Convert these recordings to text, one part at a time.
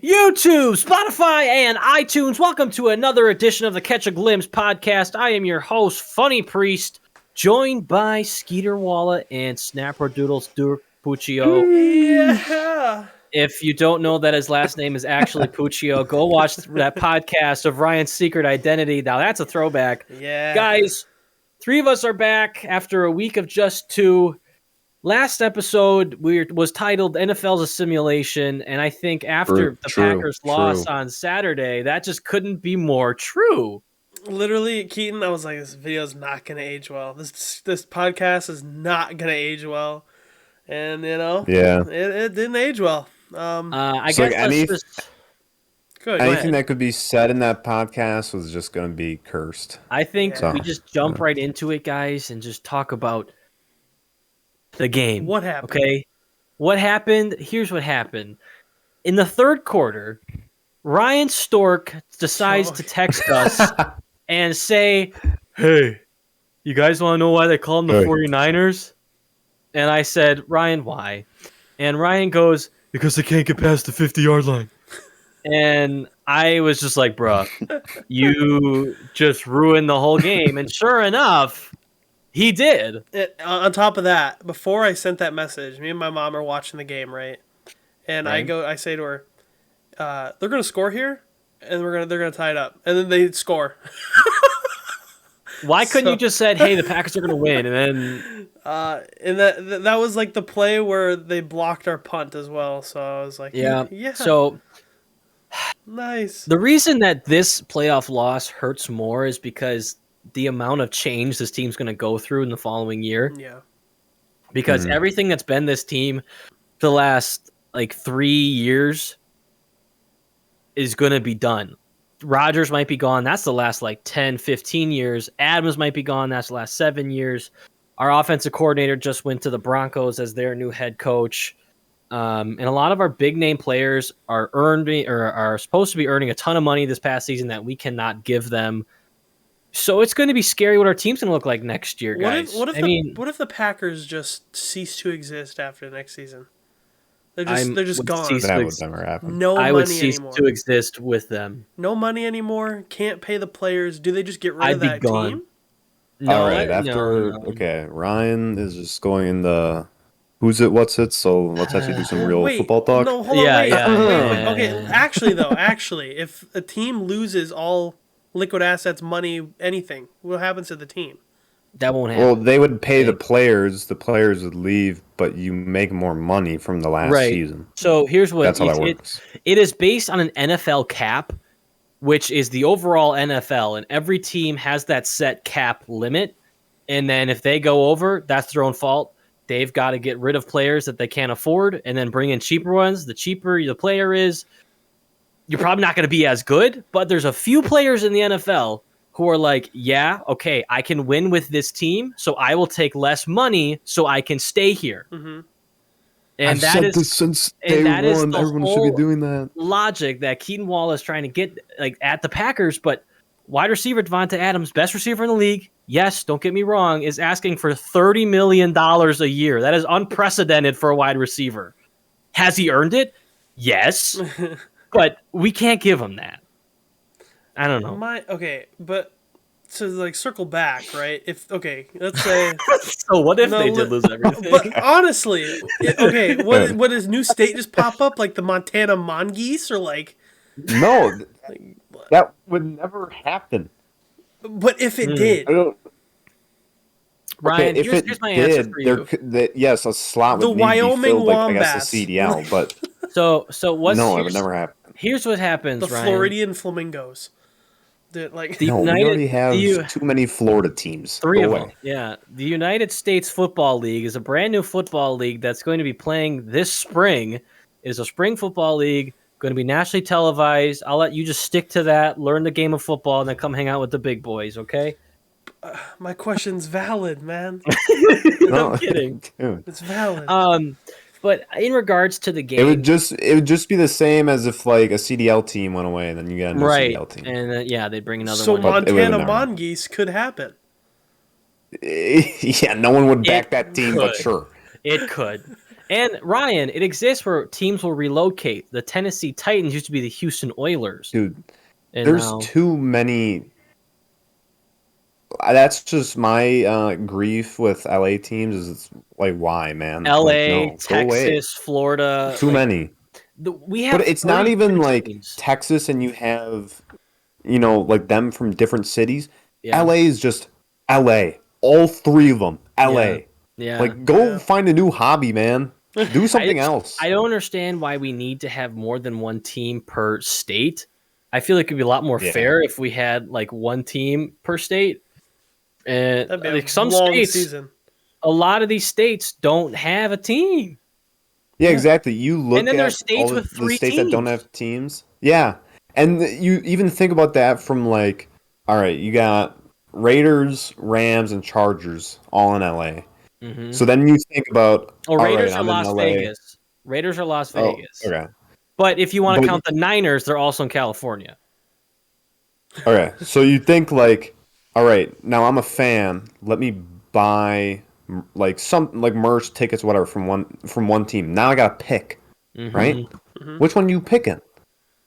YouTube, Spotify, and iTunes. Welcome to another edition of the Catch a Glimpse podcast. I am your host, Funny Priest, joined by Skeeter Walla and Snapperdoodles Dirk Puccio. Yeah. If you don't know that his last name is actually Puccio, go watch that podcast of Ryan's Secret Identity. Now that's a throwback. Yeah. Guys, three of us are back after a week of just two. Last episode was titled NFL's a Simulation, and I think after the Packers lost on Saturday, that just couldn't be more true. Literally, Keaton, I was like, this video's not going to age well. This podcast is not going to age well. And, you know, it didn't age well. I guess anything that could be said in that podcast was just going to be cursed. I think we just jump right into it, guys, and just talk about the game. What happened? Okay. What happened? Here's what happened. In the third quarter, Ryan Stork decides to text us and say, "Hey, you guys want to know why they call them the 49ers?" And I said, "Ryan, why?" And Ryan goes, "Because they can't get past the 50-yard line." And I was just like, "Bruh, you just ruined the whole game." And sure enough, he did. On top of that, before I sent that message, me and my mom are watching the game, right? And I say to her, "They're gonna score here, and they're gonna tie it up, and then they score." Why couldn't you just said, "Hey, the Packers are gonna win," and then? And that was like the play where they blocked our punt as well. So I was like, yeah. So nice. The reason that this playoff loss hurts more is because the amount of change this team's going to go through in the following year. Yeah. Because everything that's been this team the last 3 years is going to be done. Rodgers might be gone. That's the last 10, 15 years. Adams might be gone. That's the last 7 years. Our offensive coordinator just went to the Broncos as their new head coach. And a lot of our big name players are supposed to be earning a ton of money this past season that we cannot give them. So it's going to be scary what our team's going to look like next year, guys. What if the Packers just cease to exist after next season? They're just gone. That would never happen. No money I would cease anymore. to exist with them. No money anymore. Can't pay the players. Do they just get rid of that team? No, all right. Okay, Ryan is just going in the who's it, what's it. So let's actually do some real football talk. No, hold on. Wait. Okay, actually, if a team loses all liquid assets, money, anything, what happens to the team? That won't happen. Well, they would pay the players. The players would leave, but you make more money from the last season. So here's what that's how that works. It is based on an NFL cap, which is the overall NFL, and every team has that set cap limit. And then if they go over, that's their own fault. They've got to get rid of players that they can't afford and then bring in cheaper ones. The cheaper the player is, you're probably not going to be as good, but there's a few players in the NFL who are like, yeah, okay, I can win with this team, so I will take less money so I can stay here. Mm-hmm. And I've that said is this since day one. Everyone should be doing that. Logic that Keaton Wall is trying to get at the Packers, but wide receiver Devonta Adams, best receiver in the league, yes, don't get me wrong, is asking for $30 million a year. That is unprecedented for a wide receiver. Has he earned it? Yes. But we can't give him that. I don't know. But to circle back, right? Let's say. So what if they did lose everything? But honestly, what does new state just pop up like the Montana Mongoose or No, that would never happen. But if it did, Ryan, here's my answer for you. Yes, a slot would the Wyoming filled, Wombats. I guess the CDL, but so what's no, it would never happen. Here's what happens. The Ryan. Floridian Flamingos. We already have too many Florida teams. 3 of them. Yeah, the United States Football League is a brand new football league that's going to be playing this spring. It is a spring football league, going to be nationally televised. I'll let you just stick to that, learn the game of football, and then come hang out with the big boys. Okay. My question's valid, man. No, I'm kidding. Dude. It's valid. But in regards to the game, it would just be the same as if a CDL team went away and then you got a new CDL team. And they'd bring another so one. So Montana Mongoose could happen. Yeah, no one would back that team, but sure. It could. And Ryan, it exists where teams will relocate. The Tennessee Titans used to be the Houston Oilers. Dude, And there's now, too many. That's just my grief with LA teams. Is it's like, why, man? LA, Like, no, go away. Texas, Florida. Too many. We have But it's not even like teams. Texas, and you have, like them from different cities. Yeah. LA is just LA. All three of them, LA. Yeah. Like, go find a new hobby, man. Do something else. I don't understand why we need to have more than one team per state. I feel like it'd be a lot more fair if we had like one team per state. And That'd be like a some long states, season. a lot of these states don't have a team. Yeah, exactly. You look and then at there's states all with the three states teams. that don't have teams. Yeah. And you even think about that from like, all right, you got Raiders, Rams, and Chargers all in LA. Mm-hmm. So then you think about, Raiders right, are Las Vegas. Raiders are Las Vegas. Okay. But if you want to count the Niners, they're also in California. Okay. So you think like, all right, now I'm a fan. Let me buy like merch tickets, whatever, from one team. Now I got to pick, right? Mm-hmm. Which one you picking?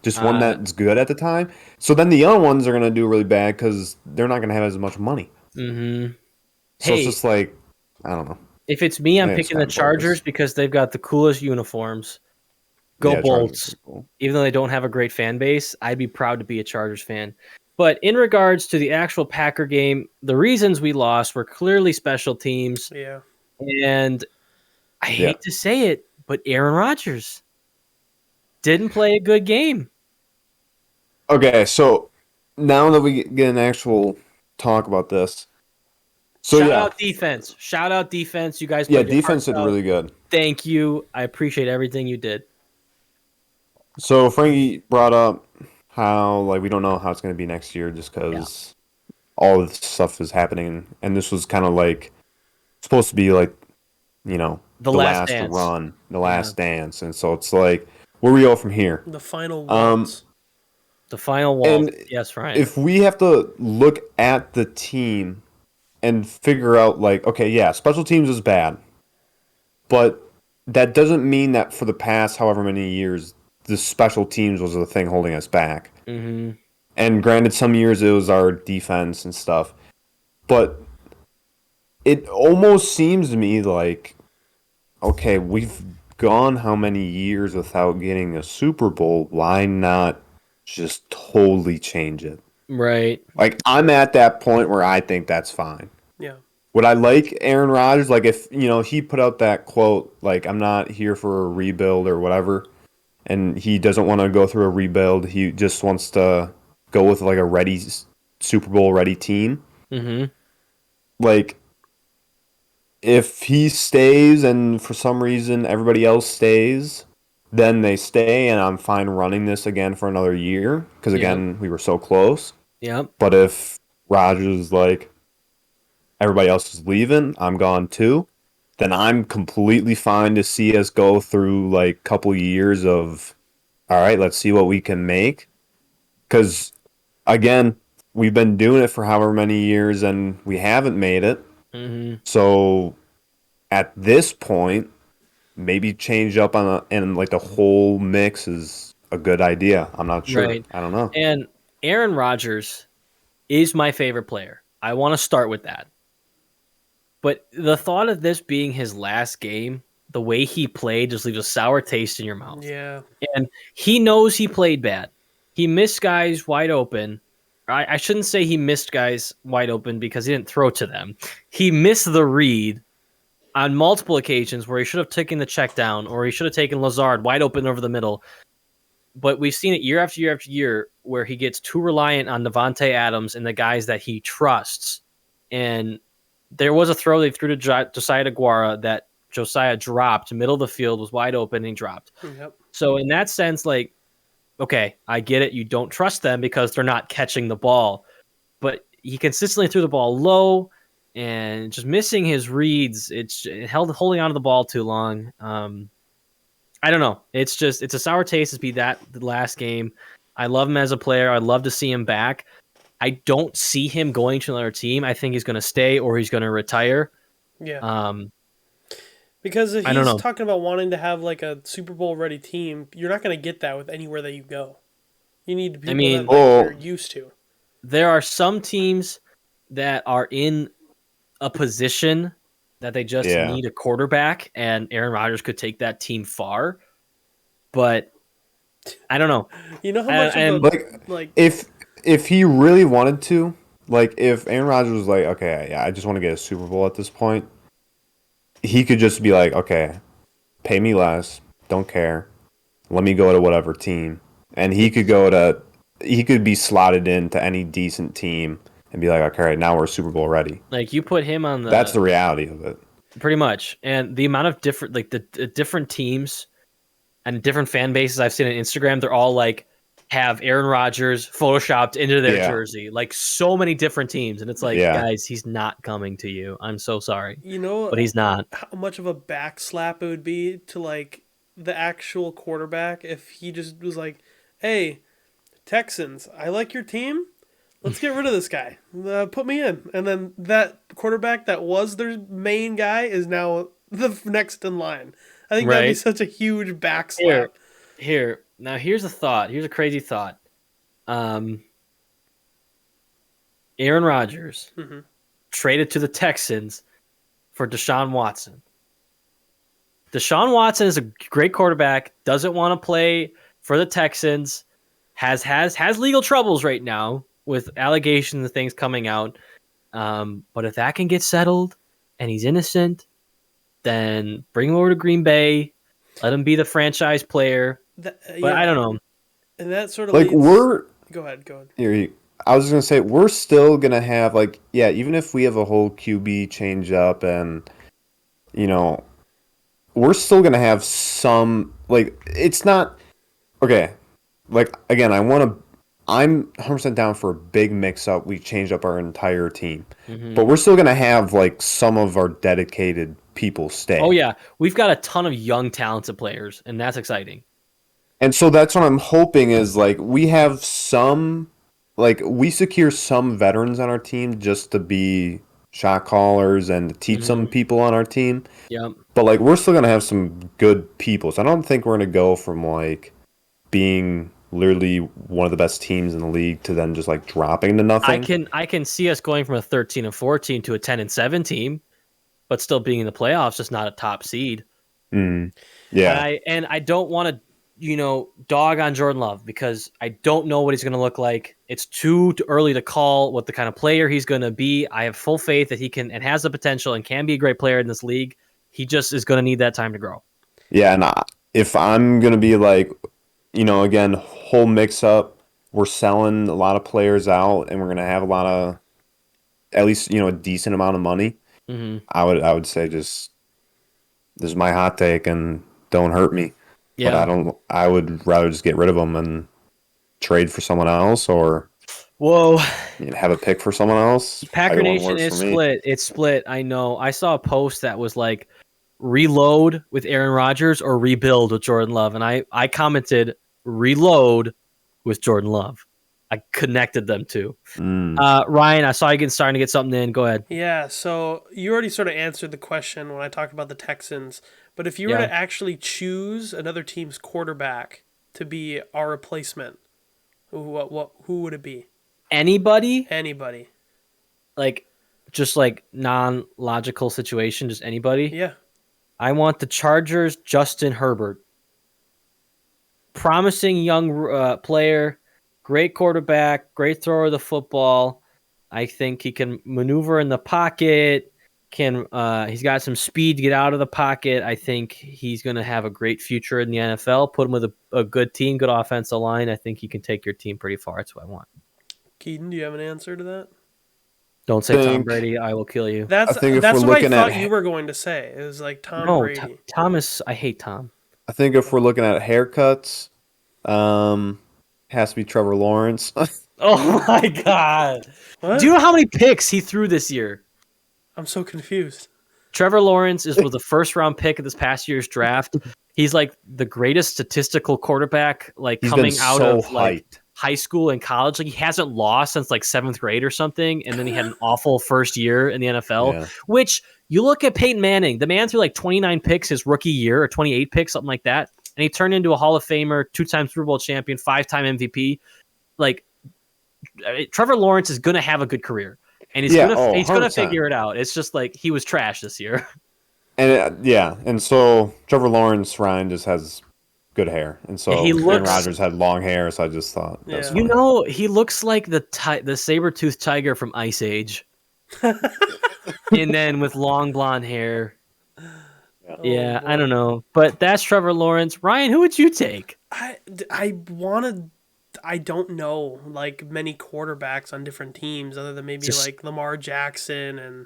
Just one that's good at the time. So then the other ones are gonna do really bad because they're not gonna have as much money. Mm-hmm. So it's just like, I don't know. If it's me, I'm picking the Chargers because they've got the coolest uniforms. Go Bolts! Cool. Even though they don't have a great fan base, I'd be proud to be a Chargers fan. But in regards to the actual Packer game, the reasons we lost were clearly special teams. Yeah. And I hate to say it, but Aaron Rodgers didn't play a good game. Okay, so now that we get an actual talk about this. So Shout out defense. Shout out defense. You guys played defense did really good. Thank you. I appreciate everything you did. So Frankie brought up how like we don't know how it's going to be next year just because all of this stuff is happening, and this was kind of like supposed to be like, the last run, the last dance, and so it's like where we go from here. The final waltz. The final waltz. Yes, Ryan. If we have to look at the team and figure out like, okay, special teams is bad, but that doesn't mean that for the past however many years the special teams was the thing holding us back. Mm-hmm. And granted, some years it was our defense and stuff, but it almost seems to me like, okay, we've gone how many years without getting a Super Bowl? Why not just totally change it? Right. Like, I'm at that point where I think that's fine. Yeah. Would I like Aaron Rodgers? Like, if, he put out that quote, like, I'm not here for a rebuild or whatever, and he doesn't want to go through a rebuild. He just wants to go with, like, a Super Bowl ready team. Mm-hmm. Like, if he stays and for some reason everybody else stays, then they stay, and I'm fine running this again for another year because, again, we were so close. Yep. But if Rodgers is like, everybody else is leaving, I'm gone too, then I'm completely fine to see us go through like a couple years of, all right, let's see what we can make. Because, again, we've been doing it for however many years and we haven't made it. Mm-hmm. So at this point, maybe change up and like the whole mix is a good idea. I'm not sure. Right. I don't know. And Aaron Rodgers is my favorite player. I want to start with that. But the thought of this being his last game, the way he played just leaves a sour taste in your mouth. Yeah. And he knows he played bad. He missed guys wide open. I shouldn't say he missed guys wide open because he didn't throw to them. He missed the read on multiple occasions where he should have taken the check down or he should have taken Lazard wide open over the middle. But we've seen it year after year after year where he gets too reliant on Devontae Adams and the guys that he trusts. And there was a throw they threw to Josiah DeGuara that Josiah dropped. Middle of the field was wide open and he dropped. Yep. So in that sense, like, okay, I get it. You don't trust them because they're not catching the ball. But he consistently threw the ball low and just missing his reads. It's holding on to the ball too long. I don't know. It's a sour taste to be the last game. I love him as a player. I'd love to see him back. I don't see him going to another team. I think he's going to stay or he's going to retire. Yeah. Because if I don't he's know. talking about wanting to have like a Super Bowl ready team, you're not going to get that with anywhere that you go. You need people that you're used to. There are some teams that are in a position that they just need a quarterback, and Aaron Rodgers could take that team far. But I don't know. You know how much of a if he really wanted to, like if Aaron Rodgers was like, okay, yeah, I just want to get a Super Bowl at this point, he could just be like, okay, pay me less, don't care, let me go to whatever team, and he could be slotted into any decent team and be like, okay, all right, now we're Super Bowl ready. Like you put him on that's the reality of it, pretty much, and the amount of different the different teams and different fan bases I've seen on Instagram, they're all like have Aaron Rodgers photoshopped into their jersey, like so many different teams, and it's like, guys, he's not coming to you. I'm so sorry, but he's not. How much of a backslap it would be to like the actual quarterback if he just was like, "Hey, Texans, I like your team. Let's get rid of this guy. Put me in," and then that quarterback that was their main guy is now the next in line. I think that'd be such a huge backslap. Here. Now, here's a thought. Here's a crazy thought. Aaron Rodgers traded to the Texans for Deshaun Watson. Deshaun Watson is a great quarterback, doesn't want to play for the Texans, has legal troubles right now with allegations and things coming out. But if that can get settled and he's innocent, then bring him over to Green Bay, let him be the franchise player. But I don't know. And that sort of like Go ahead. Here, I was just gonna say we're still gonna have like even if we have a whole QB change up and we're still gonna have some it's not okay. Like again, I'm 100% down for a big mix up. We change up our entire team, but we're still gonna have like some of our dedicated people stay. Oh yeah, we've got a ton of young, talented players, and that's exciting. And so that's what I'm hoping is like we have some, like we secure some veterans on our team just to be shot callers and to teach some people on our team. Yeah. But like we're still gonna have some good people. So I don't think we're gonna go from like being literally one of the best teams in the league to then just like dropping to nothing. I can see us going from a 13-14 to a 10-7 team, but still being in the playoffs, just not a top seed. Yeah. And I don't want to dog on Jordan Love because I don't know what he's going to look like. It's too early to call what the kind of player he's going to be. I have full faith that he can and has the potential and can be a great player in this league. He just is going to need that time to grow. Yeah, and if I'm going to be like, again, whole mix up, we're selling a lot of players out and we're going to have a lot of, at least, a decent amount of money. I would say just, this is my hot take and don't hurt me. Yeah. But I would rather just get rid of them and trade for someone else or have a pick for someone else. Packer Nation is split. It's split. I know. I saw a post that was like reload with Aaron Rodgers or rebuild with Jordan Love. And I commented reload with Jordan Love. I connected them two. Ryan, I saw you starting to get something in. Go ahead. Yeah, so you already sort of answered the question when I talked about the Texans. But if you were to actually choose another team's quarterback to be our replacement, who would it be? Anybody? Like, just like non-logical situation, just anybody? Yeah. I want the Chargers' Justin Herbert. Promising young player, great quarterback, great thrower of the football. I think he can maneuver in the pocket. He's got some speed to get out of the pocket. I think he's going to have a great future in the NFL. Put him with a good team, good offensive line. I think he can take your team pretty far. That's what I want. Keaton, do you have an answer to that? Don't say Tom Brady. I will kill you. That's what I thought you were going to say. It was like Tom Brady. Thomas, I hate Tom. I think if we're looking at haircuts, has to be Trevor Lawrence. Oh my God. What? Do you know how many picks he threw this year? I'm so confused. Trevor Lawrence was the first round pick of this past year's draft. He's like the greatest statistical quarterback, like coming out of like high school and college. Like he hasn't lost since like 7th grade or something. And then he had an awful first year in the NFL, which You look at Peyton Manning, the man threw like 29 picks his rookie year or 28 picks, something like that. And he turned into a Hall of Famer, 2-time Super Bowl champion, 5-time MVP. Like, Trevor Lawrence is going to have a good career. And he's gonna 100%. figure it out. It's just like he was trash this year. And and so Trevor Lawrence, Ryan just has good hair, and so Aaron Rodgers had long hair, so I just thought that's funny. You know, he looks like the saber-toothed tiger from Ice Age. And then with long blonde hair. Yeah, I don't know. But that's Trevor Lawrence. Ryan, who would you take? I don't know like many quarterbacks on different teams other than maybe like Lamar Jackson and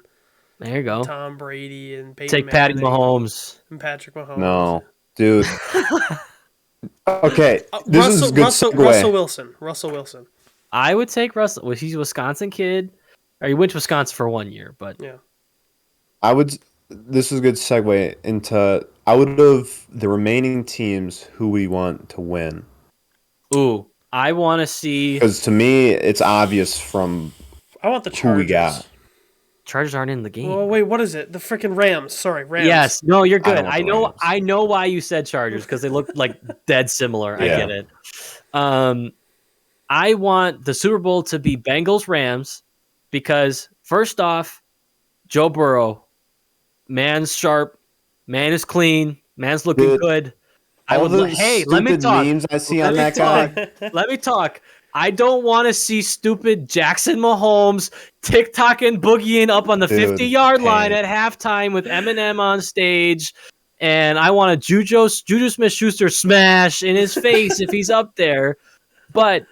there you go. Tom Brady and Peyton take Patty Mahomes and Patrick Mahomes. No, dude. Okay, this is a good segue. Russell Wilson. I would take Russell. Well, he's a Wisconsin kid. Or he went to Wisconsin for 1 year, but yeah. This is a good segue into out of the remaining teams who we want to win. Ooh, I want to see, because to me it's obvious from I want the Chargers. Who we got. Chargers aren't in the game. Oh wait, what is it? The freaking Rams. Sorry, Rams. Yes, no, you're good. I know why you said Chargers because they look like dead similar. Yeah. I get it. I want the Super Bowl to be Bengals Rams because first off, Joe Burrow, man's sharp, man is clean, man's looking good. Let me talk. Memes I see on that guy. Let me talk. I don't want to see stupid Jackson Mahomes TikToking, boogieing up on the 50-yard line at halftime with Eminem on stage. And I want a Juju Smith-Schuster smash in his face if he's up there. But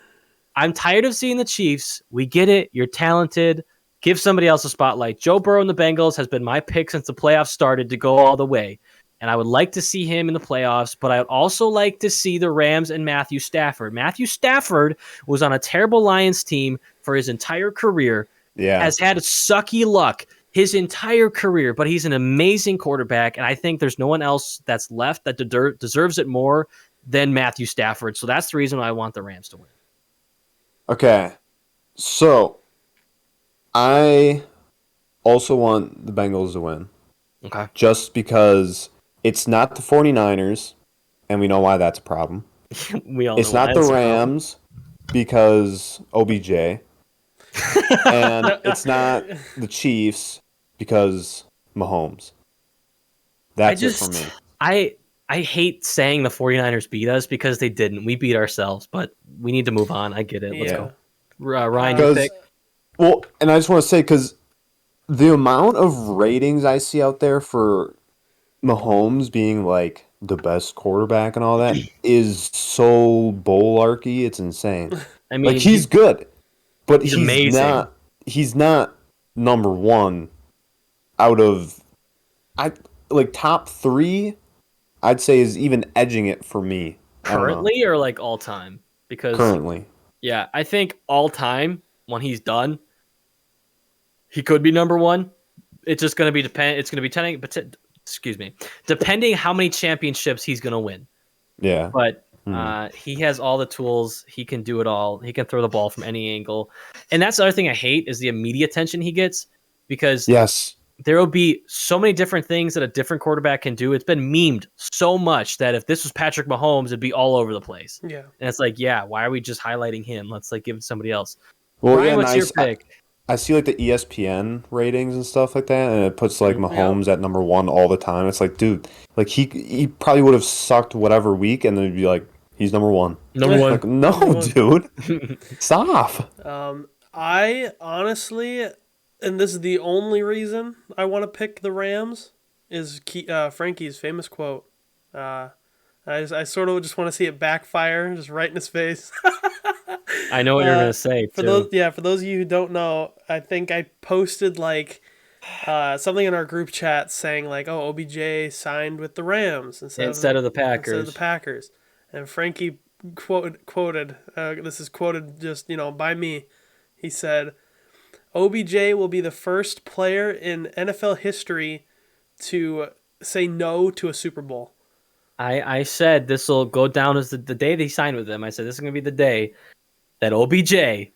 I'm tired of seeing the Chiefs. We get it. You're talented. Give somebody else a spotlight. Joe Burrow and the Bengals has been my pick since the playoffs started to go all the way. And I would like to see him in the playoffs, but I would also like to see the Rams and Matthew Stafford. Matthew Stafford was on a terrible Lions team for his entire career. Yeah. Has had sucky luck his entire career, but he's an amazing quarterback, and I think there's no one else that's left that deserves it more than Matthew Stafford. So that's the reason why I want the Rams to win. Okay. So I also want the Bengals to win. Okay. Just because it's not the 49ers, and we know why that's a problem. It's not the Rams because OBJ. And it's not the Chiefs because Mahomes. That's it for me. I hate saying the 49ers beat us because they didn't. We beat ourselves, but we need to move on. I get it. Let's go. Ryan, you pick? Well, and I just want to say, because the amount of ratings I see out there for Mahomes being like the best quarterback and all that is so bullarchy. It's insane. I mean, like he's good, but he's amazing. He's not number one out of top three. I'd say is even edging it for me currently, or like all time. Because currently, yeah, I think all time when he's done, he could be number one. It's just going to be It's going to be depending how many championships he's going to win. Yeah, but he has all the tools. He can do it all. He can throw the ball from any angle, and that's the other thing I hate is the media attention he gets because there will be so many different things that a different quarterback can do. It's been memed so much that if this was Patrick Mahomes, it'd be all over the place. Yeah, and it's like, why are we just highlighting him? Let's give it to somebody else. Well, Ryan, what's your pick? I see the ESPN ratings and stuff like that, and it puts Mahomes at number one all the time. It's like, dude, he probably would have sucked whatever week, and then it'd be like, he's number one. Number one. Like, no, dude, stop. I honestly, and this is the only reason I want to pick the Rams, is Frankie's famous quote. I sort of just want to see it backfire, just right in his face. I know what you're gonna say. For those of you who don't know, I think I posted something in our group chat saying "Oh, OBJ signed with the Rams instead of the Packers." And Frankie quoted. This is quoted just by me. He said, "OBJ will be the first player in NFL history to say no to a Super Bowl." I said this will go down as the day they signed with him. I said this is going to be the day that OBJ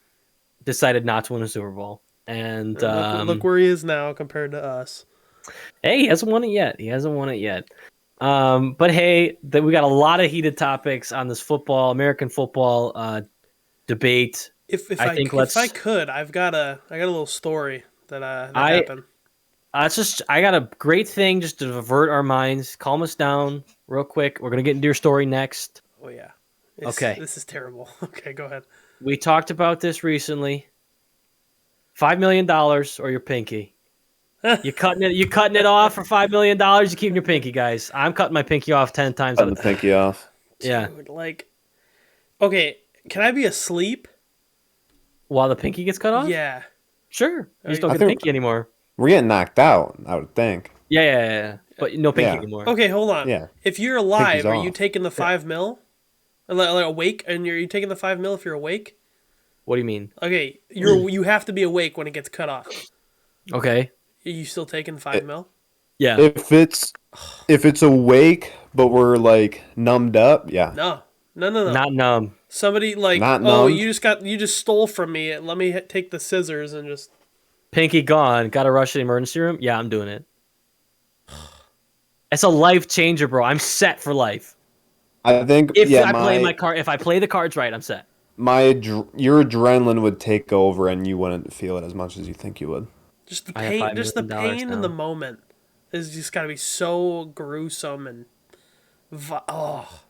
decided not to win a Super Bowl. And look where he is now compared to us. Hey, he hasn't won it yet. But hey, we got a lot of heated topics on this American football debate. If I I think if I could, I got a little story that happened. I got a great thing just to divert our minds, calm us down real quick. We're gonna get into your story next. Oh yeah. Okay. This is terrible. Okay, go ahead. We talked about this recently. $5 million or your pinky. You cutting it off for $5 million? You keeping your pinky, guys. I'm cutting my pinky off 10 times. Cut the pinky off. Yeah. Dude, okay, can I be asleep? While the pinky gets cut off? Yeah. Sure. You just don't get a pinky anymore. We're getting knocked out, I would think. Yeah. But no pinky anymore. Okay, hold on. Yeah. If you're alive, Pinky's are you off. taking the 5 mil? Like awake, and you taking the 5 mil if you're awake? What do you mean? Okay, you have to be awake when it gets cut off. Okay. Are you still taking 5 mil? Yeah. If it's awake, but we're like numbed up, yeah. No. Not numb. Somebody Not oh, numbed. you just stole from me. Let me take the scissors and just. Pinky gone. Got to rush to the emergency room? Yeah, I'm doing it. It's a life changer, bro. I'm set for life. I think If I play the cards right, I'm set. Your adrenaline would take over, and you wouldn't feel it as much as you think you would. Just the I have pain, $5 just the million pain now. in the moment is just gotta be so gruesome and, oh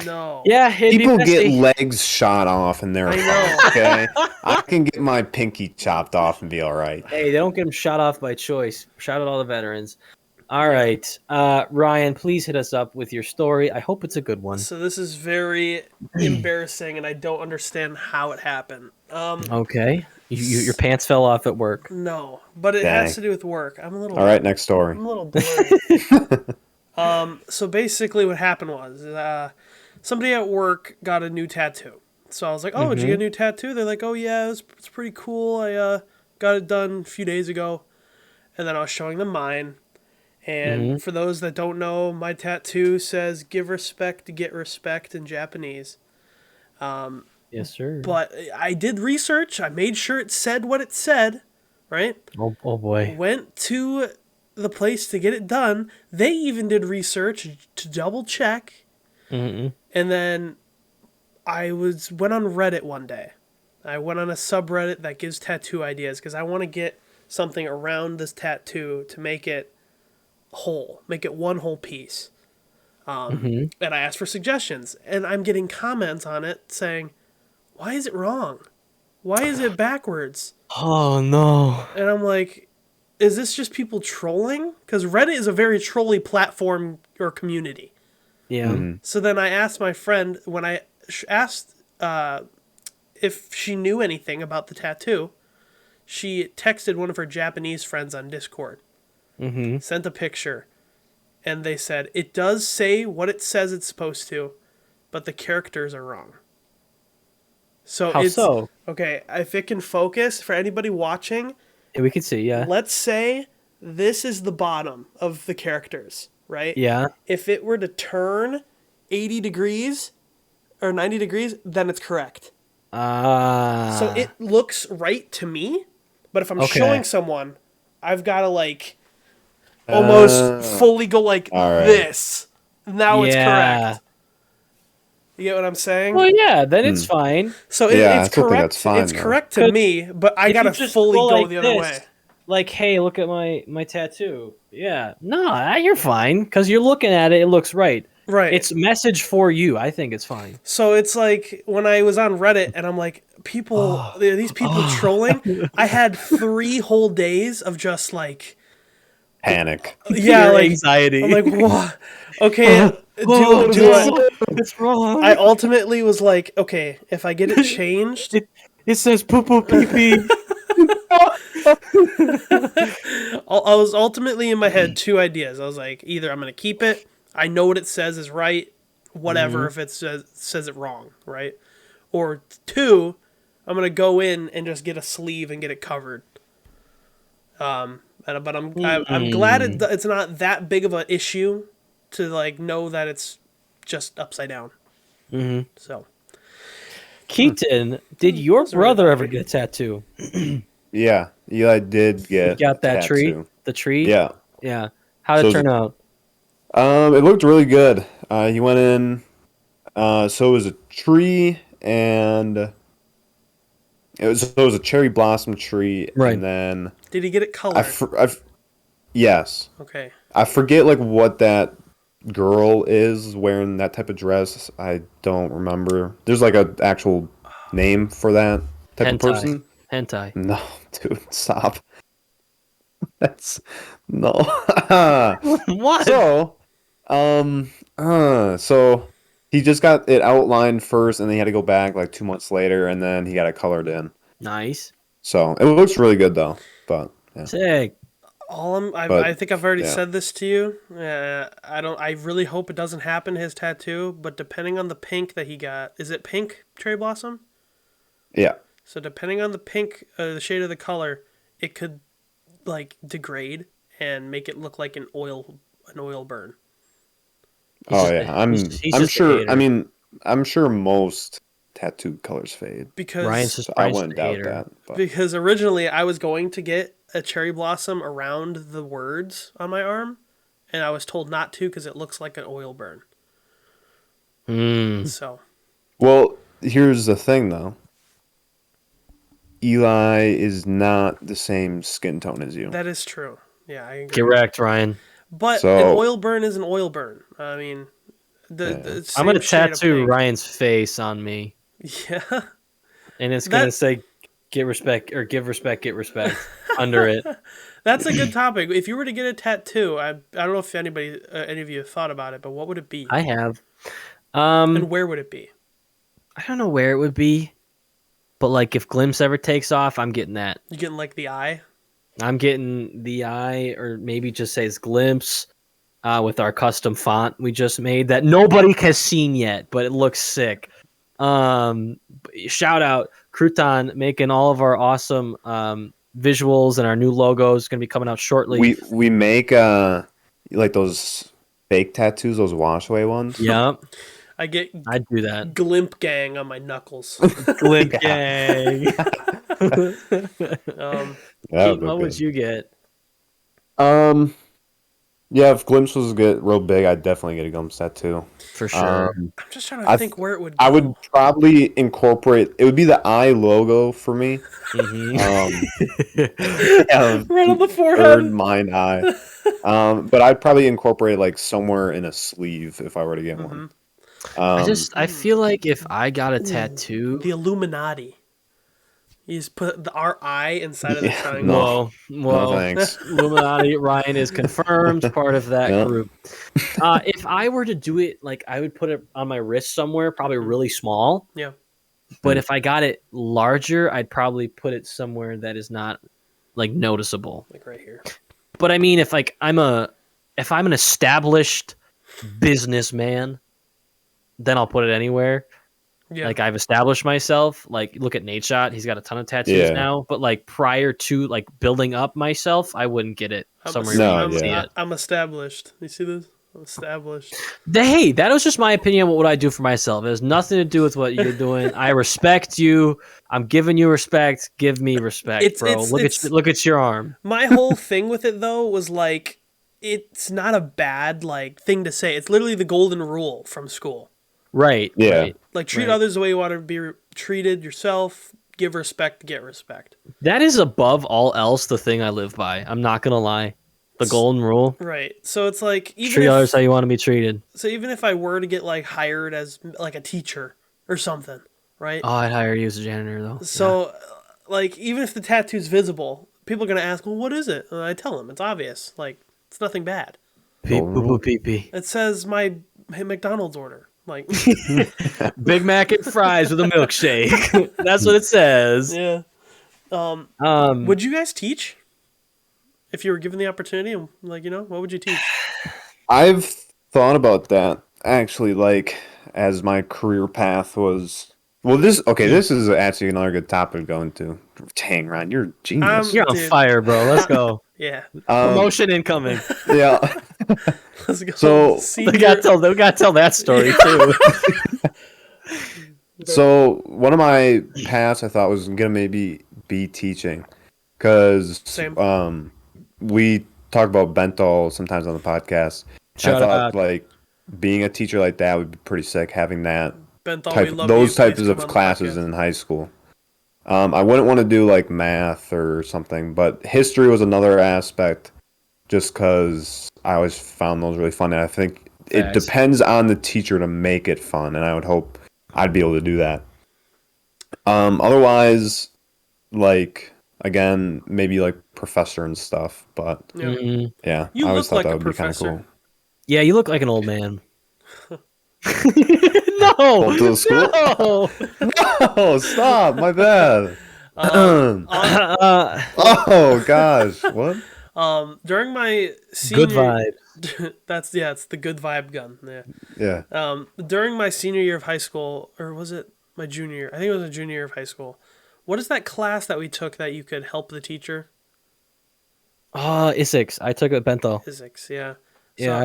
no. Yeah, it'd People be get messy. legs shot off, and they're I know. fine, okay. I can get my pinky chopped off and be all right. Hey, they don't get them shot off by choice. Shout out all the veterans. All right, Ryan, please hit us up with your story. I hope it's a good one. So this is very embarrassing, and I don't understand how it happened. Okay, your pants fell off at work. No, but it Dang. has to do with work. I'm a little. All right, next story. I'm a little blurry. So basically, what happened was somebody at work got a new tattoo. So I was like, "Oh, did you get a new tattoo?" They're like, "Oh yeah, it's pretty cool. I got it done a few days ago." And then I was showing them mine. And for those that don't know, my tattoo says "Give respect to get respect" in Japanese. Yes, sir. But I did research. I made sure it said what it said, right? Oh boy. Went to the place to get it done. They even did research to double check. Mm-mm. And then went on Reddit one day. I went on a subreddit that gives tattoo ideas because I want to get something around this tattoo to make it whole, make it one whole piece. And I asked for suggestions, and I'm getting comments on it saying, "Why is it wrong? Why is it backwards?" Oh no. And I'm like, is this just people trolling? Because Reddit is a very trolly platform or community. Yeah. So then I asked my friend, when I asked if she knew anything about the tattoo, she texted one of her Japanese friends on Discord, sent a picture, and they said, it does say what it says it's supposed to, but the characters are wrong. So How so? Okay, if it can focus, for anybody watching, Yeah, we can see, yeah. let's say this is the bottom of the characters, right? Yeah. If it were to turn 80 degrees or 90 degrees, then it's correct. So it looks right to me, but if I'm showing someone, I've got to almost fully go this. Now it's correct. You get what I'm saying? Well, yeah, then it's fine. So Yeah, it's I still think correct. that's fine, It's though. correct to me, but I gotta fully go the other way. Like, hey, look at my tattoo. Yeah. No, you're fine because you're looking at it. It looks right. Right. It's message for you. I think it's fine. So it's like when I was on Reddit and I'm like, these people trolling. I had 3 whole days of just Panic. Pure anxiety. I'm like, what? Okay, do it. It's wrong. I ultimately was like, okay, if I get it changed, It says poo poo pee pee. I was ultimately in my head 2 ideas. I was like, either I'm gonna keep it. I know what it says is right. Whatever if it says it wrong, right? Or 2, I'm gonna go in and just get a sleeve and get it covered. But I'm glad it's not that big of an issue to know that it's just upside down. So, Keaton, did your brother ever get a tattoo? Yeah, Eli did get Got that tattoo. tree? The tree? Yeah. Yeah. How did it turn out? It looked really good. He went in. So it was a tree, and it was a cherry blossom tree, Right. and then Did he get it colored? yes, Okay. I forget like what that girl is wearing that type of dress. I don't remember. There's like a actual name for that type of person. Hentai. No, dude, stop. That's no. What? So he just got it outlined first, and then he had to go back like 2 months later, and then he got it colored in. Nice. So it looks really good though. But yeah. Sick. I think I've already said this to you. I really hope it doesn't happen, his tattoo, but depending on the pink that he got, is it pink cherry blossom? Yeah. So depending on the pink, the shade of the color, it could like degrade and make it look like an oil burn. I'm sure. I mean, I'm sure most tattoo colors fade. Because I wouldn't doubt that. But. Because originally I was going to get a cherry blossom around the words on my arm, and I was told not to because it looks like an oil burn. So. Well, here's the thing though. Eli is not the same skin tone as you. That is true. Yeah, I agree. Get wrecked, Ryan. But an oil burn is an oil burn. I mean, the I'm gonna tattoo Ryan's face on me. Yeah. And it's gonna say "Get respect" or "Give respect, get respect" under it. That's a good topic. If you were to get a tattoo, I don't know if any of you have thought about it, but what would it be? I have. And where would it be? I don't know where it would be, but like if Glimpse ever takes off, I'm getting that. You getting like the eye? I'm getting the eye, or maybe just says Glimpse, with our custom font we just made that nobody has seen yet, but it looks sick. Shout out Crouton making all of our awesome visuals, and our new logo is going to be coming out shortly. We make like those fake tattoos, those wash away ones. Yep. I'd do that. Glimp Gang on my knuckles. Glimp Gang. What would you get? Yeah, if Glimpse was get real big, I'd definitely get a Glimpse tattoo. For sure. I'm just trying to think where it would go. I would probably incorporate, it would be the eye logo for me. Mm-hmm. Right on the forehead. Third mind eye. But I'd probably incorporate like somewhere in a sleeve if I were to get one. I feel like if I got a tattoo, the Illuminati. You just put our eye inside of the triangle. Whoa. No, thanks. Illuminati, Ryan is confirmed part of that group. If I were to do it, like I would put it on my wrist somewhere, probably really small. Yeah. But if I got it larger, I'd probably put it somewhere that is not like noticeable. Like right here. But I mean, if I'm an established businessman, then I'll put it anywhere. Yeah. Like I've established myself. Like look at Nate Shot; he's got a ton of tattoos now. But like prior to like building up myself, I wouldn't get it somewhere. I'm established. You see this? I'm established. Hey, that was just my opinion on what I do for myself. It has nothing to do with what you're doing. I respect you. I'm giving you respect. Give me respect, bro. Look at your arm. My whole thing with it though was like, it's not a bad like thing to say. It's literally the golden rule from school. Right. Yeah. Right. Like treat others the way you want to be treated yourself. Give respect, get respect. That is above all else the thing I live by. I'm not gonna lie. The golden rule. Right. So it's like treat others how you want to be treated. So even if I were to get like hired as like a teacher or something, right? Oh, I'd hire you as a janitor though. So like even if the tattoo's visible, people are gonna ask, well, what is it? And I tell them it's obvious. Like it's nothing bad. Pee-pee. It says my McDonald's order. Like Big Mac and fries with a milkshake. That's what it says. Yeah. Would you guys teach if you were given the opportunity? Like, what would you teach? I've thought about that actually. Like, as my career path was. Well, this is actually another good topic to go into. Dang, Ron, you're a genius. You're on fire, bro. Let's go. Yeah. Promotion incoming. Yeah. Let's go. So we gotta tell that story too. So one of my paths I thought was gonna maybe be teaching, because we talk about bento sometimes on the podcast. And I Shout thought out. like being a teacher like that would be pretty sick. Having that Bento, we love you. those types Please come of on the classes podcast. in high school. I wouldn't want to do like math or something, but history was another aspect. Just because I always found those really fun, and I think it Facts. depends on the teacher to make it fun, and I would hope I'd be able to do that. Otherwise, like again, maybe like professor and stuff, but Yeah. yeah, You I always look thought like that a would be kind of professor. cool. Yeah, you look like an old man. Go to the school? No. Oh, stop! My bad. Oh gosh, what? During my senior, Good vibe. it's the good vibe gun. Yeah. Yeah. During my senior year of high school, or was it my junior year? I think it was a junior year of high school. What is that class that we took that you could help the teacher? Isix. I took a Bento. Physics, yeah. Yeah,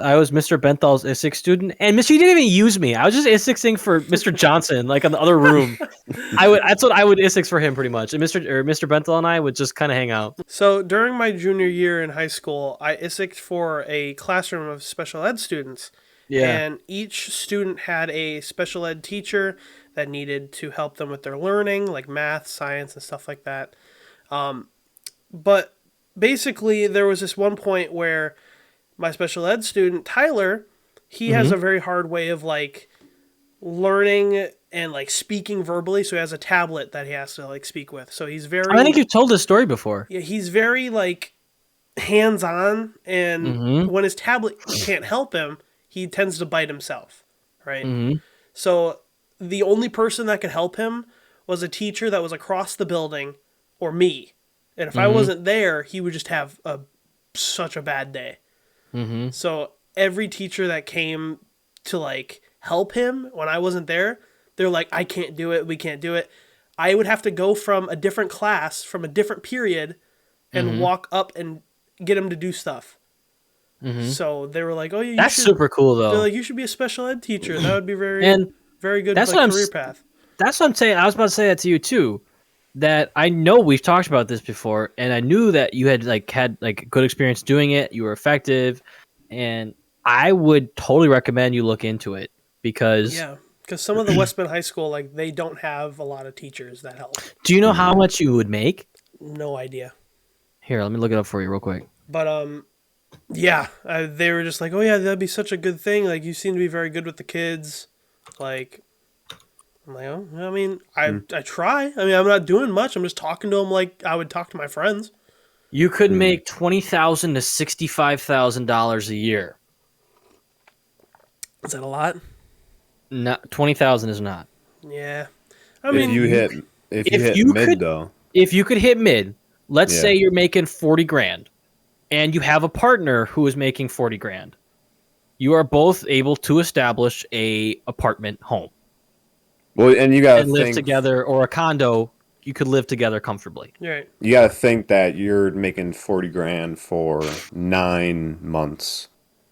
I was Mr. Benthal's Isix student, and Mr. He didn't even use me. I was just Isixing for Mr. Johnson, like in the other room. That's what I would Isix for him pretty much. And Mr. Benthal and I would just kind of hang out. So during my junior year in high school, I ISIC'd for a classroom of special ed students. Yeah. And each student had a special ed teacher that needed to help them with their learning, like math, science, and stuff like that. But basically, there was this one point where my special ed student, Tyler, he has a very hard way of like learning and like speaking verbally. So he has a tablet that he has to like speak with. So he's very. I think you've told this story before. Yeah, he's very like hands-on, and when his tablet can't help him, he tends to bite himself, right? So the only person that could help him was a teacher that was across the building, or me. And if I wasn't there, he would just have such a bad day. So every teacher that came to like help him when I wasn't there, they're like, I can't do it. We can't do it. I would have to go from a different class, from a different period, and walk up and get him to do stuff. So they were like, "Oh, yeah, That's super cool though. They're like, you should be a special ed teacher. That would be very, And very good that's like, what career path." That's what I'm saying. I was about to say that to you too. That I know we've talked about this before, and I knew that you had good experience doing it. You were effective, and I would totally recommend you look into it because. Yeah, because some of the West Bend High School, like they don't have a lot of teachers that help. Do you know how much you would make? No idea. Here, let me look it up for you real quick. But yeah, they were just like, "Oh yeah, that'd be such a good thing. Like you seem to be very good with the kids." Like, I'm like, "Oh, I mean, I try. I mean, I'm not doing much. I'm just talking to them like I would talk to my friends." You could make $20,000 to $65,000 a year. Is that a lot? Not 20,000 is not. Yeah, I mean, if you hit mid though, if you could hit mid, let's Yeah. say you're making 40 grand, and you have a partner who is making 40 grand. You are both able to establish a apartment home well, and you gotta and live think together, or a condo. You could live together comfortably. you're right. you gotta think that you're making 40 grand for 9 months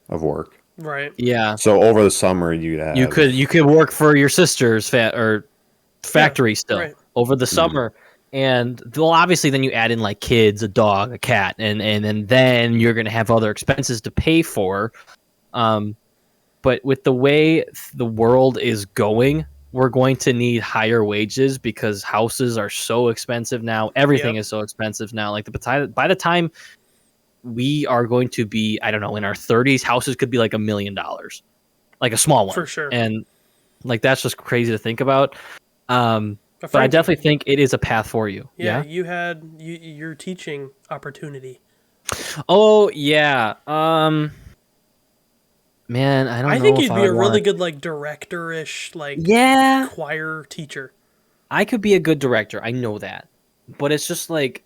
of work. Right. Yeah, So over the summer, you'd have you could work for your sister's factory still right. over the summer, and well, obviously then you add in like kids, a dog, a cat, and then you're gonna have other expenses to pay for. But with the way the world is going, we're going to need higher wages because houses are so expensive now. Everything Yep. is so expensive now. Like by the time we are going to be, I don't know, in our 30s, houses could be like $1 million, like a small one. For sure. And like, that's just crazy to think about. But I Frank, definitely think it is a path for you. yeah, Yeah. you had your teaching opportunity. Oh yeah. Man, I don't know. I think if you'd I be would a really wanna- good like director-ish like Yeah. choir teacher. I could be a good director. I know that. But it's just like,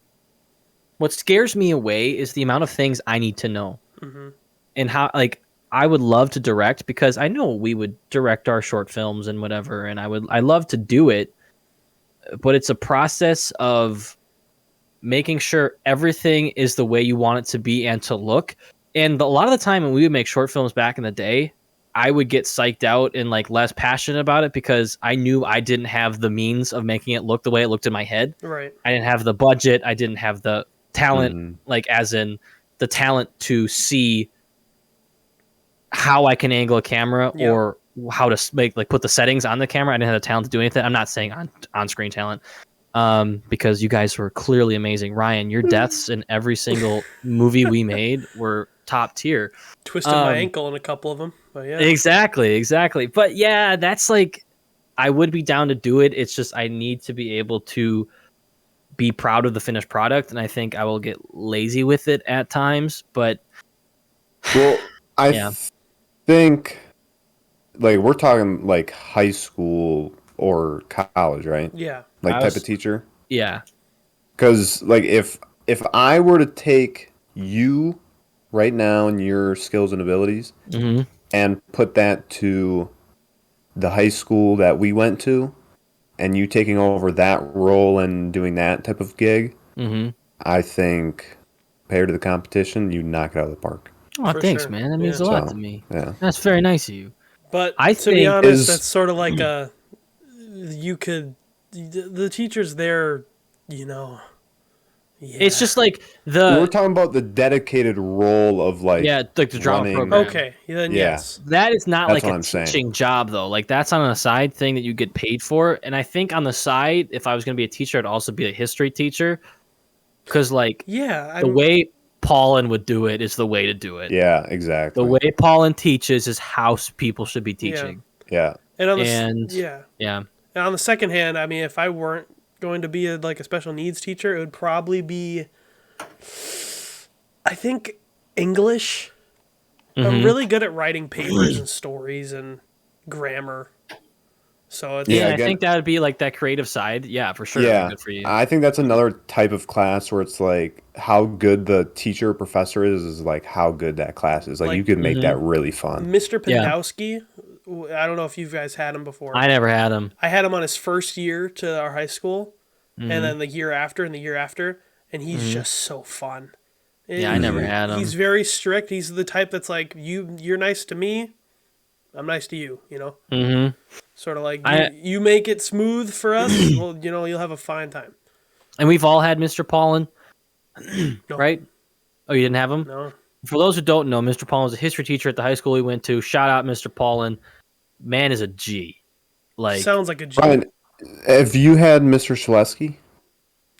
what scares me away is the amount of things I need to know. And how, like, I would love to direct because I know we would direct our short films and whatever, and I love to do it, but it's a process of making sure everything is the way you want it to be and to look. And a lot of the time when we would make short films back in the day, I would get psyched out and like less passionate about it because I knew I didn't have the means of making it look the way it looked in my head. Right. I didn't have the budget. I didn't have the talent, like as in the talent to see how I can angle a camera or how to make put the settings on the camera. I didn't have the talent to do anything. I'm not saying on screen talent, because you guys were clearly amazing. Ryan, your deaths in every single movie we made were top tier. Twisted my ankle in a couple of them, but yeah. Exactly. But yeah, that's like, I would be down to do it. It's just I need to be able to be proud of the finished product, and I think I will get lazy with it at times. But well, I think like we're talking like high school or college, right? Yeah. Like type of teacher. Yeah. Because like if I were to take you right now and your skills and abilities and put that to the high school that we went to, and you taking over that role and doing that type of gig, I think compared to the competition, you knock it out of the park. Oh, thanks, man. That means a lot to me. Yeah. That's very nice of you. But to be honest, that's sort of like the teachers there, it's just like we're talking about the dedicated role of like the drama program. Okay, then yes. That is not that's like a teaching job though. Like that's on a side thing that you get paid for. And I think on the side, if I was going to be a teacher, I'd also be a history teacher, because like the way Paulin would do it is the way to do it. Yeah, exactly. The way Paulin teaches is how people should be teaching. Yeah. And on the second hand, I mean, if I weren't going to be a special needs teacher, it would probably be, I think, English. I'm really good at writing papers and stories and grammar. So it's, I think that would be like that creative side. Yeah, for sure. Yeah, good for you. I think that's another type of class where it's like how good the teacher or professor is like how good that class is. Like you could make that really fun. Mr. Pendowski, I don't know if you guys had him before. I never had him. I had him on his first year to our high school, and then the year after and the year after, and he's just so fun. I never had him. He's very strict. He's the type that's like, you're nice to me, I'm nice to you, Sort of like, you make it smooth for us, well, you'll have a fine time. And we've all had Mr. Paulin, right? Oh, you didn't have him? No. For those who don't know, Mr. Paulin was a history teacher at the high school we went to. Shout out Mr. Paulin. Man is a G. Like, sounds like a G. Brian, have you had Mr. Shaleski?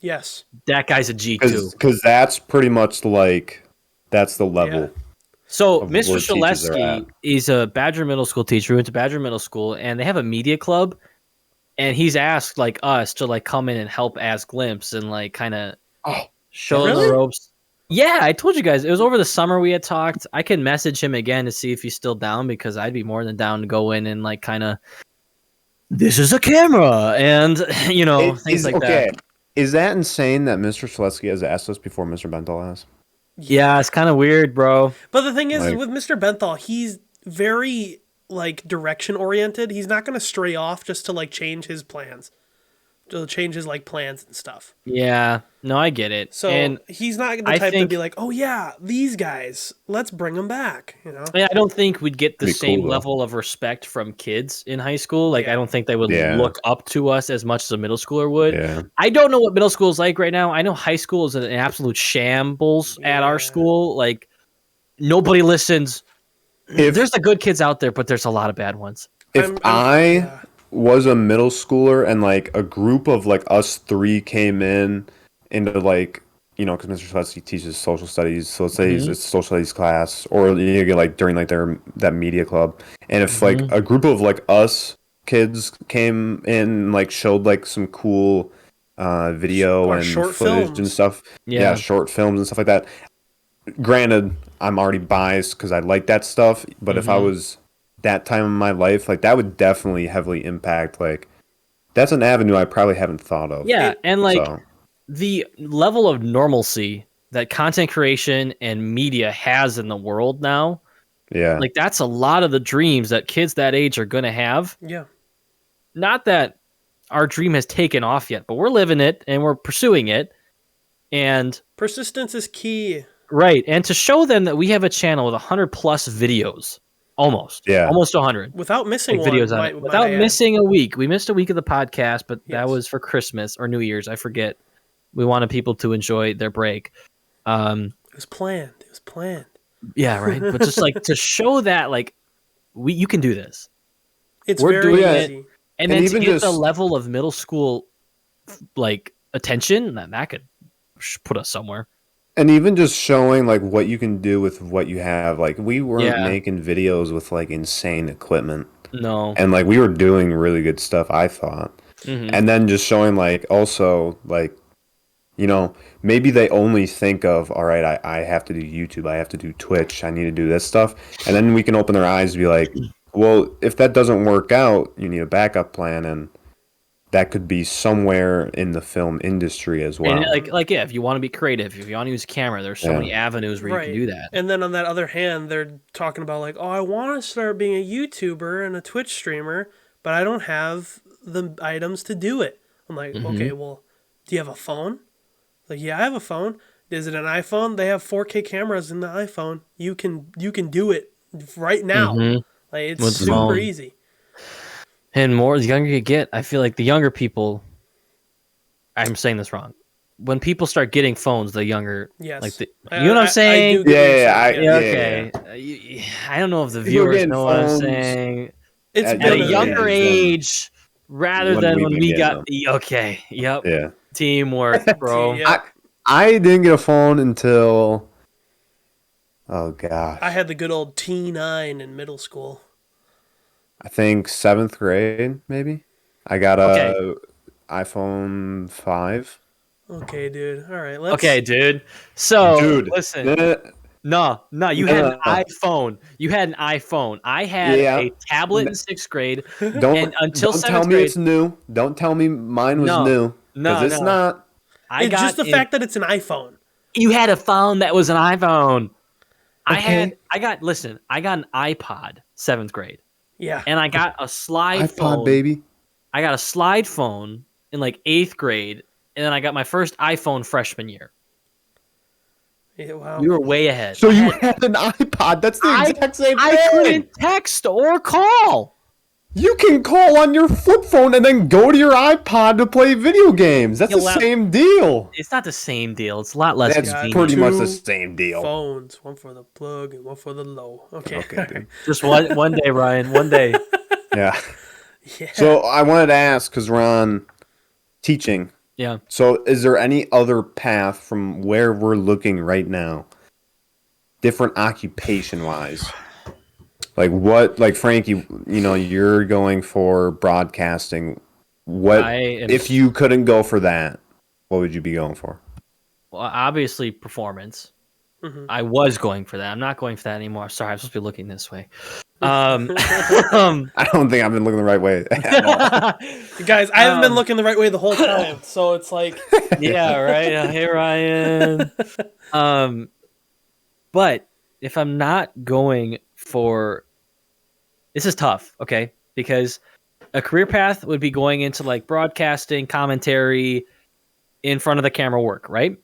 Yes. That guy's a G too. Because that's pretty much like, that's the level. Yeah. So Mr. Shaleski is a Badger Middle School teacher. We went to Badger Middle School, and they have a media club. And he's asked like us to like come in and help as Glimpse and like kind of show the ropes. Yeah, I told you guys it was over the summer we had talked. I can message him again to see if he's still down, because I'd be more than down to go in and like kind of, this is a camera and things like that. Is that insane that Mr. Shaleski has asked us before Mr. Benthal has? Yeah, it's kind of weird, bro. But the thing is, with Mr. Benthal, he's very like direction oriented. He's not going to stray off just to like change his plans, to change his like plans and stuff. Yeah, no, I get it. So and he's not the type to be like, oh yeah, these guys, let's bring them back. I don't think we'd get the same level of respect from kids in high school. Like, I don't think they would look up to us as much as a middle schooler would. Yeah. I don't know what middle school is like right now. I know high school is an absolute shambles at our school. Like, nobody listens. There's the good kids out there, but there's a lot of bad ones. If I was a middle schooler and like a group of like us three came into like, because Mr. Shaleski teaches social studies, so let's say it's a social studies class, or like during like that media club, and if like a group of like us kids came in and like showed like some cool video and short footage films and stuff, short films and stuff like that. Granted, I'm already biased because I like that stuff, but if I was that time in my life, like that would definitely heavily impact, like that's an avenue I probably haven't thought of. Yeah, and like the level of normalcy that content creation and media has in the world now, like that's a lot of the dreams that kids that age are going to have. Yeah. Not that our dream has taken off yet, but we're living it and we're pursuing it. And persistence is key. Right. And to show them that we have a channel with 100 plus videos, almost 100. Without missing videos on it. Without missing a week. We missed a week of the podcast, but that was for Christmas or New Year's. I forget. We wanted people to enjoy their break. It was planned. It was planned. Yeah, right. But just like to show that like you can do this. It's We're very doing easy. and And then to even get the just- level of middle school like attention, that could put us somewhere. And even just showing like what you can do with what you have. Like we weren't Yeah. making videos with like insane equipment. No. And like we were doing really good stuff, I thought. Mhm. And then just showing like also like, you know, maybe they only think of, all right, I have to do YouTube, I have to do Twitch, I need to do this stuff. And then we can open their eyes and be like, well, if that doesn't work out, you need a backup plan, and that could be somewhere in the film industry as well. And like yeah, if you want to be creative, if you want to use a camera, there's so many avenues where you can do that. And then on that other hand, they're talking about like, oh, I want to start being a YouTuber and a Twitch streamer, but I don't have the items to do it. I'm like, okay, well, do you have a phone? Like, yeah, I have a phone. Is it an iPhone? They have 4K cameras in the iPhone. You can do it right now. Like, it's With the super phone. easy. And more the younger you get, I feel like the younger people. I'm saying this wrong. When people start getting phones, the younger, Yes. like you know what I'm saying? I do get what you're Yeah, saying, Okay. I don't know if the People are viewers getting know what I'm phones saying. It's At At a gonna- younger than age, rather when than we when can we get got them. okay, yep, Yeah. teamwork, bro. Yeah. I didn't get a phone until, oh gosh, I had the good old T9 in middle school. I think 7th grade, maybe. I got a iPhone 5. Okay, dude. All right, let's. Okay, dude. So Dude, listen, eh, no, you had an No. iPhone. You had an iPhone. I had Yeah. a tablet in 6th grade. don't And until don't tell 7th me grade- it's new. Don't tell me mine was No. new, No, because it's no. not. I It's got just the in- fact that it's an iPhone. you had a phone that was an iPhone. Okay. I got an iPod 7th grade, Yeah. and I got a slide iPod phone. baby. I got a slide phone in like 8th grade, and then I got my first iPhone freshman year. Yeah, wow. You were way ahead. So I you had- had an iPod. That's the I- exact same I thing. couldn't text or call. You can call on your flip phone and then go to your iPod to play video games. That's the same deal. It's not the same deal. It's a lot less That's convenient. pretty much Two the same deal. Phones, one for the plug and one for the low. Okay. Okay, dude. Just one day, Ryan. One day. Yeah. Yeah. So I wanted to ask, because we're on teaching. Yeah. So is there any other path from where we're looking right now, different occupation wise? Like what, like Frankie, you know, you're going for broadcasting. What if you couldn't go for that? What would you be going for? Well, obviously performance. I was going for that. I'm not going for that anymore. Sorry, I'm supposed to be looking this way. I don't think I've been looking the right way at all. Guys, I haven't been looking the right way the whole time, so it's like, yeah, right. Hey, Ryan. But if I'm not going for, this is tough, okay? Because a career path would be going into like broadcasting, commentary, in front of the camera work, right?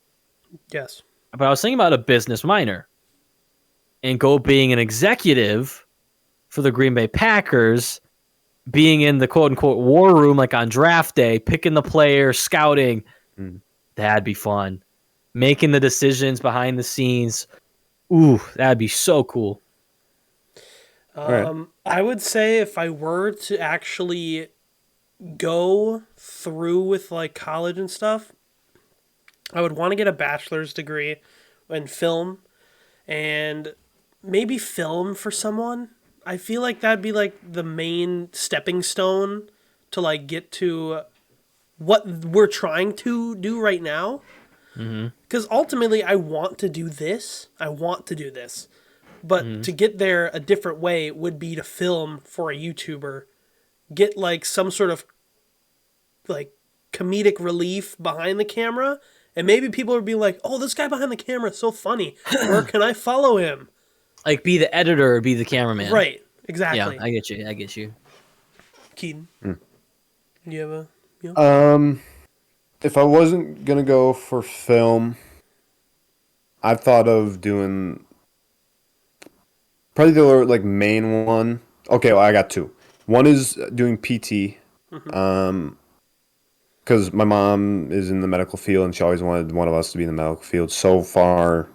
yes. But I was thinking about a business minor and go being an executive for the Green Bay Packers, being in the quote unquote war room, like on draft day, picking the player, scouting. That'd be fun. Making the decisions behind the scenes. Ooh, that'd be so cool. Right. I would say if I were to actually go through with like college and stuff, I would want to get a bachelor's degree in film and maybe film for someone. I feel like that'd be like the main stepping stone to like get to what we're trying to do right now. Because ultimately I want to do this. But to get there a different way would be to film for a YouTuber, get like some sort of like comedic relief behind the camera, and maybe people would be like, "Oh, this guy behind the camera is so funny. Where can I follow him?" Like be the editor or be the cameraman. Right. Yeah, Exactly. I get you. Keaton, you have a you know? If I wasn't gonna go for film, I've thought of doing probably the like main one. Okay, well I got two. One is doing PT, because my mom is in the medical field and she always wanted one of us to be in the medical field. So far,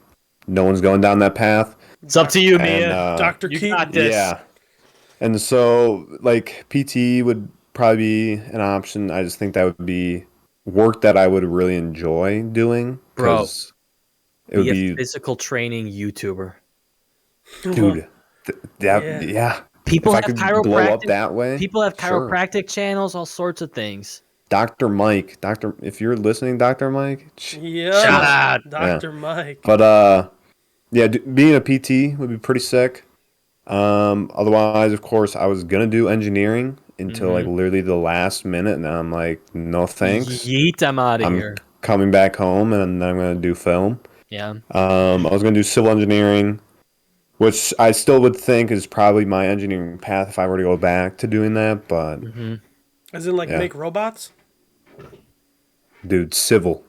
no one's going down that path. It's up to you, And, Mia. Dr. You Keaton. got this. Yeah. And so, like, PT would probably be an option. I just think that would be work that I would really enjoy doing. Bro, 'Cause it would be a be, physical training YouTuber. dude, Yeah. yeah. People If have I could blow up chiropractic. that way. People have sure. chiropractic channels, all sorts of things. Dr. Mike. If you're listening, Dr. Mike. Yeah. Shout out. Dr. Mike. But, yeah, being a PT would be pretty sick. Otherwise, of course, I was gonna do engineering until like literally the last minute, and then I'm like, no thanks. Yeet, I'm out of I'm here. coming back home, and then I'm gonna do film. Yeah. I was gonna do civil engineering, which I still would think is probably my engineering path if I were to go back to doing that. But As in, like, Yeah. make robots? dude, civil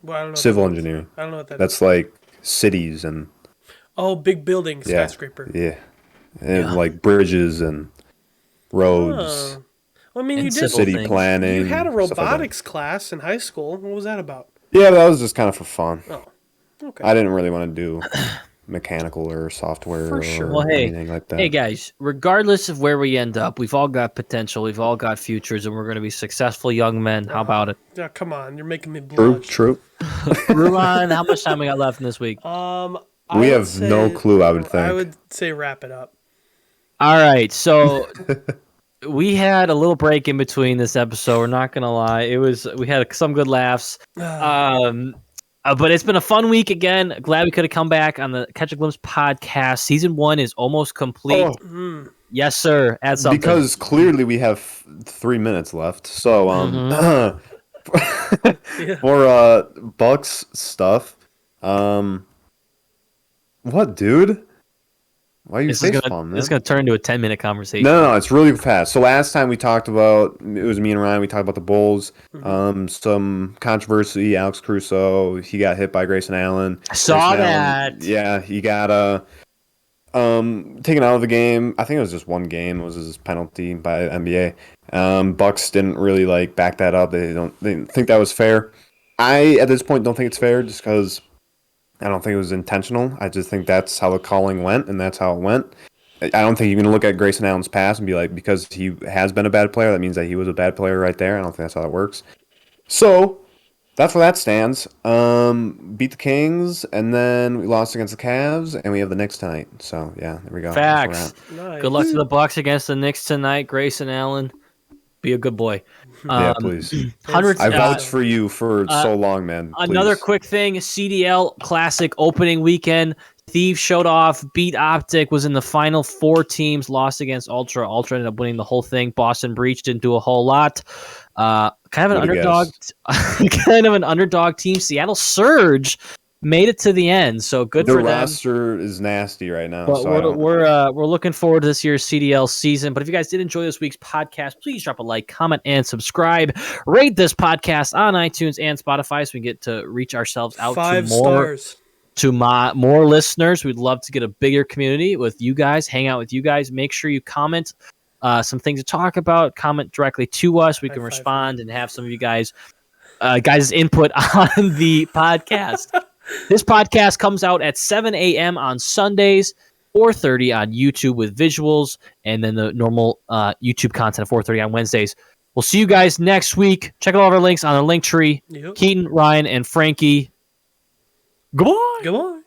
Well, I don't know. what civil that means. engineering. I don't know what that is. That's like cities and Oh, big building, yeah, skyscraper. yeah, and Yeah. like bridges and roads, Oh. Well, I mean, And you did. civil city things. planning. You had a stuff like that. robotics class in high school. What was that about? Yeah, that was just kind of for fun. Oh, okay. I didn't really want to do mechanical or software For or sure. Well, hey, anything like that. Hey guys, regardless of where we end up, we've all got potential, we've all got futures, and we're going to be successful young men. How about it? Yeah, come on, you're making me True, blush. true. Rulan, how much time we got left in this week? I We would have no say- clue, I would think. I would say wrap it up. All right, so we had a little break in between this episode. We're not gonna lie, we had some good laughs. But it's been a fun week again. Glad we could have come back on the Catch a Glimpse podcast. Season 1 is almost complete. Oh, Yes, sir. Add something. because clearly we have 3 minutes left. So, for Bucks stuff, what, dude? Why are you this is facepalm, gonna man? this is gonna turn into a 10-minute conversation. No, it's really fast. So last time we talked about, it was me and Ryan, we talked about the Bulls, some controversy, Alex Caruso, he got hit by Grayson Allen. I saw Grayson Allen, that. yeah, he got taken out of the game. I think it was just one game. It was his penalty by NBA. Bucks didn't really like back that up. They didn't think that was fair. I, at this point, don't think it's fair just because I don't think it was intentional. I just think that's how the calling went, and that's how it went. I don't think you can look at Grayson Allen's past and be like, because he has been a bad player, that means that he was a bad player right there. I don't think that's how that works. So, that's where that stands. Beat the Kings, and then we lost against the Cavs, and we have the Knicks tonight. So, yeah, there we go. That's where Facts. we're at. Nice. Good luck to the Bucks against the Knicks tonight. Grayson Allen, be a good boy. Yeah, please. Hundreds. I vouched for you for so long, man. Another Please. quick thing: CDL Classic opening weekend. Thieves showed off. Beat Optic was in the final 4 teams. Lost against Ultra. Ultra ended up winning the whole thing. Boston Breach didn't do a whole lot. Kind of an Would've underdog. Kind of an underdog team. Seattle Surge made it to the end, so good The for them. roster is nasty right now. But so I don't- we're looking forward to this year's CDL season. But if you guys did enjoy this week's podcast, please drop a like, comment, and subscribe. Rate this podcast on iTunes and Spotify so we get to reach ourselves out 5 to more stars. more listeners. We'd love to get a bigger community with you guys, hang out with you guys. Make sure you comment some things to talk about. Comment directly to us. We can High five. respond and have some of you guys input on the podcast. This podcast comes out at 7 a.m. on Sundays, 4:30 on YouTube with visuals, and then the normal YouTube content at 4:30 on Wednesdays. We'll see you guys next week. Check out all of our links on the link tree. Yep. Keaton, Ryan, and Frankie. Goodbye. Come on.